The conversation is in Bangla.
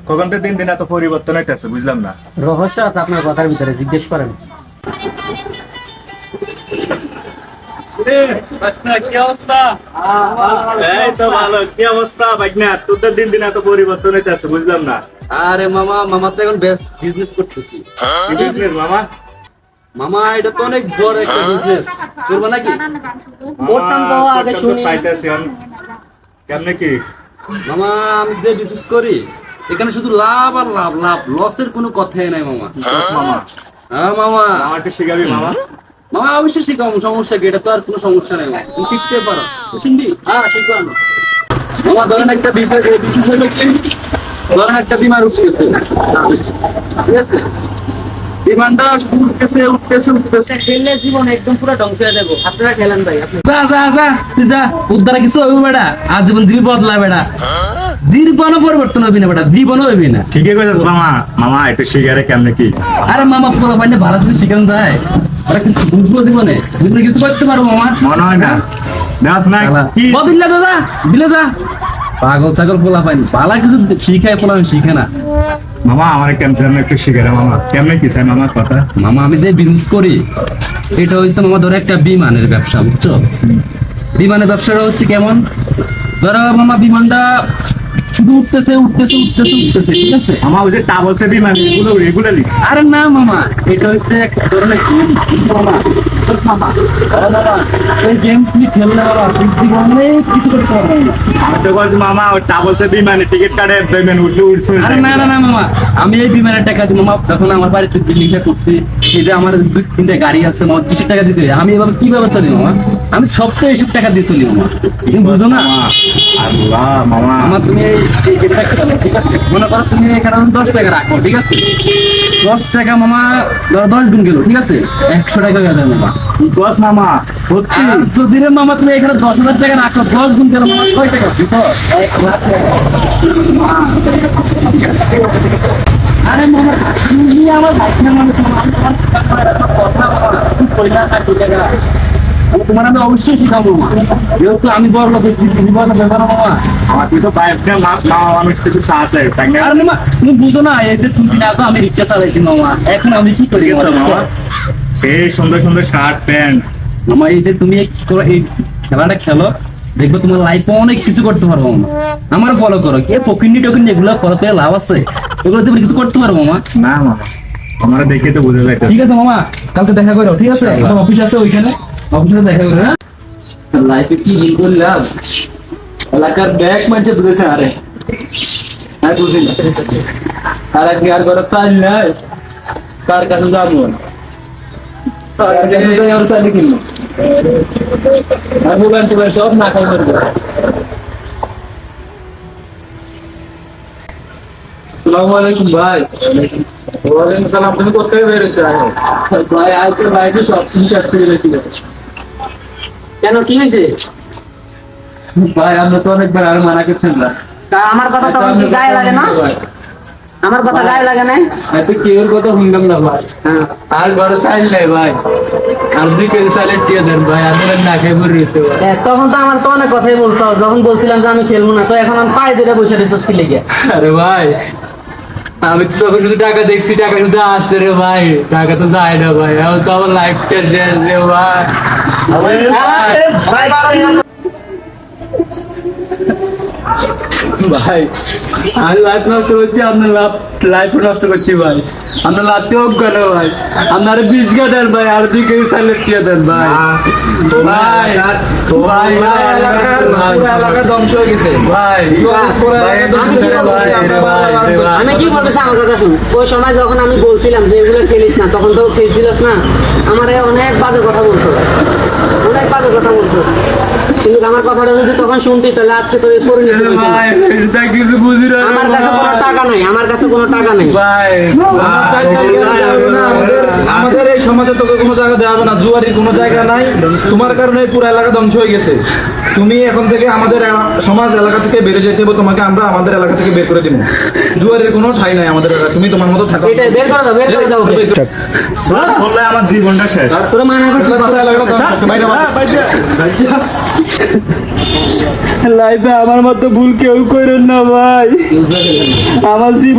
কখন তো দিন দিন এত পরিবর্তন হইতেছে বুঝলাম না। রহস্য আছে আপনার কথার ভিতরে, জিজ্ঞেস করেন। কি অবস্থা? এই তো ভালো। কি অবস্থা ভাইগনা? তোর তো দিন দিন এত পরিবর্তন হইতেছে বুঝলাম না। আরে মামা তো এখন বিজনেস করতেছি। কি বিজনেস মামা? মামা এটা তো অনেক বড় একটা বিজনেস, করবো নাকি? করতাম তো আগে শুনি। কেমনে কি মামা আমি যে বিজনেস করি এখানে শুধু লাভ আর লাভ, লাভ লসের কোনো কথাই নাই মামা। মামা? হ্যাঁ মামা। আমাকে শিখাবি মামা? মামা অবশ্যই শিখাবো, সমস্যা কি? এটা তো আর কোনো সমস্যা নেই, তুমি শিখতে পারো। শুনবি? হ্যাঁ শিখবো মামা। ধরেন একটা বিজনেস ধরেন একটা বিমান উঠতেছে, ঠিক আছে? বিমানটা উঠতেছে খেললে জীবন একদম পুরো ধ্বংস হয়ে যাবো। আপনারা খেলেন ভাই, যা তুই যা, উদ্ধারা কিছু হবে বেটা। আর জীবন দিবি বদলা বেটা, জীবনও পরিবর্তন হবে না বেটা, জীবনও হবে না। ঠিকই কইতাছ মামা। মামা একটু শিখারে কেমনে কি? আরে মামা পুরো পাইলে ভালো যদি শিখানো যায় ওরা কিছু বুঝবো জীবনে কিছু করতে পারবো মামা। মনে হয় না দেখ না কি বদিল্লা দাদা বিলে যা, পাগল ছাগল পোলা পাইনি পালা কিছু শিখায় পোলা শিখে না। মামা আমার কেমন একটু শিখারে মামা, কেমনে কি চাই মামা কথা? মামা আমি যে বিজনেস করি এটা হচ্ছে মামা ধরো একটা বিমানের ব্যবসা, বুঝছো? বিমানের ব্যবসাটা হচ্ছে কেমন, ধরো মামা বিমানটা শুধু উঠতেছে, ঠিক আছে? মামা ওই যে তা বলছে বিমান এগুলো আরে না মামা, এটা হচ্ছে এক ধরনের মামা এই গেম তুমি খেললে কিছু করতে পারবে না। আমি তো বলছি মামা ওই তা বলছে বিমানে টিকিট কাটে বিমান উঠছে। আরে না মামা, আমি এই বিমানের টাকা দিই মামা। তখন আমার বাড়িতে বিল্ডিংটা করছি, এই যে আমার 2-3টা গাড়ি আছে মামা, কিসের টাকা দিতে আমি এভাবে কিভাবে চলি মামা? আমি সপ্তাহে এইসব টাকা দিয়ে চলি মামা, তুমি বুঝো না? আল্লাহ মামা আমার তুমি এটা খেলো, ঠিক আছে? মনে করো তুমি এখানে 10 টাকা রাখো, ঠিক আছে? 10 টাকা মামা ধরো 10 দিন গেল, ঠিক আছে? 100 টাকা গেল মামা। বস মামা সত্যি যদি মামা তুমি এখানে 10,000 টাকা রাখো, 10 দিন গেল মামা, 6 টাকা দিত 1 লাখ টাকা। আরে মামা তুমি আমার ভাইয়ের মানুষ মামা, আমি তোমার কথা বলা তুমি কইলা না 2 টাকা তোমার আমি অবশ্যই শিখাবো মামা, যেহেতু আমি বড় লোক তুমি বড় ব্যাপার মামা। আমার তুই তো বাইরে মামা মানুষ কিছু আছে তাই না? আরে মামা তুমি বুঝো না, এই যে তুমি না তো আমি রিক্সা চালাইছি মামা, এখন আমি কি করি মামা? সেই সুন্দর সুন্দর শার্ট প্যান্ট মামা এই যে তুমি এই খেলাটা খেলো, দেখবে তোমার লাইফে অনেক কিছু করতে পারবো মামা। আমার ফলো করো, কে ফকিন্নি টকিন্নি এগুলো ফলো থেকে লাভ আছে, এগুলো তুমি কিছু করতে পারবো মামা। না মামা আমার দেখে তো বোঝা যায়। ঠিক আছে মামা, কালকে দেখা করো, ঠিক আছে? একদম অফিস আছে ওইখানে, অফিসে দেখা করো। হ্যাঁ লাইফে কি ভুল করলাম, এলাকার ব্যাগ মাঝে বুঝেছে। আরে হ্যাঁ বুঝি না, আর আজকে আর করে চাল নাই, কার কাছে যাবো সব না খাই করবো। আসসালামুয়ালাইকুম ভাই। ওয়ালাইকুম সালাম। তুমি কোথায় বেরোছো? ভাই আজকে ভাইকে সব কিছু শেষ করে গেছিল। কেন কি হয়েছে? ভাই আমরা তো অনেকবার আর মানা করছেন না। আমার কথা তো কি গায়ে লাগে না? আমার কথা গায়ে লাগে না? এত কেউর কথা শুনলাম না ভাই। আর ঘরে চাইল নাই ভাই, আর 2 কেজি চালের দিয়ে দেন ভাই, আমি না খেয়ে পড়ে রয়েছে ভাই। তখন তো আমার তো অনেক কথাই বলছো, যখন বলছিলাম যে আমি খেলবো না, তো এখন আমি পায়ে ধরে বসে রেছিস কি লেগে? আরে ভাই আমি তো তখন শুধু টাকা দেখছি, টাকা শুধু আসছে রে ভাই, টাকা তো যায় না ভাই। এখন তো আমার লাইফটা শেষ রে ভাই। ভাই আমি লাইফ নষ্ট করছি, আপনার লাইফ নষ্ট করছি ভাই। আপনার লাভতে হোক কেন ভাই, আপনার 20 টাকা দেন ভাই, আর 2 কেজি চালের দিয়ে দেন ভাই। ভাই ভাই এলাকা ধ্বংস হয়ে গেছে ভাই আমি কি বলতেছি আমার কথা শুন। ওই সময় যখন আমি বলছিলাম যে এগুলো খেলিস না, তখন তো খেলছিলিস না, আমার অনেক বাজে কথা বলছো, অনেক বাজে কথা বলছো। কিন্তু আমার কথাটা যদি তখন শুনতি তাহলে আজকে তোর পরিণতি হইতো না। কিছু বুঝি না, আমার কাছে কোনো টাকা নাই, আমার কাছে কোনো টাকা নাই ভাই। আমাদের এই সমাজে তোকে কোনো জায়গা দেওয়া হবে না, জুয়ারির কোনো জায়গা নাই। তোমার কারণে পুরো এলাকা ধ্বংস হয়ে গেছে। তুমি এখন থেকে আমাদের সমাজ এলাকা থেকে বেড়ে যেতে হবে, তোমাকে আমরা আমাদের এলাকা থেকে বের করে দিব। জুয়ারির কোনো ঠাই নাই আমাদের এলাকা, তুমি তোমার মতো থাকো। এটাই বের করে দাও, বের করে দাও। বললে আমার জীবনটা শেষ। তোরা মানা করছিস পুরো এলাকাটা ধ্বংস হচ্ছে। বাইরে লাইফে আমার মতো ভুল কেউ করেন না ভাই। আমার জীবন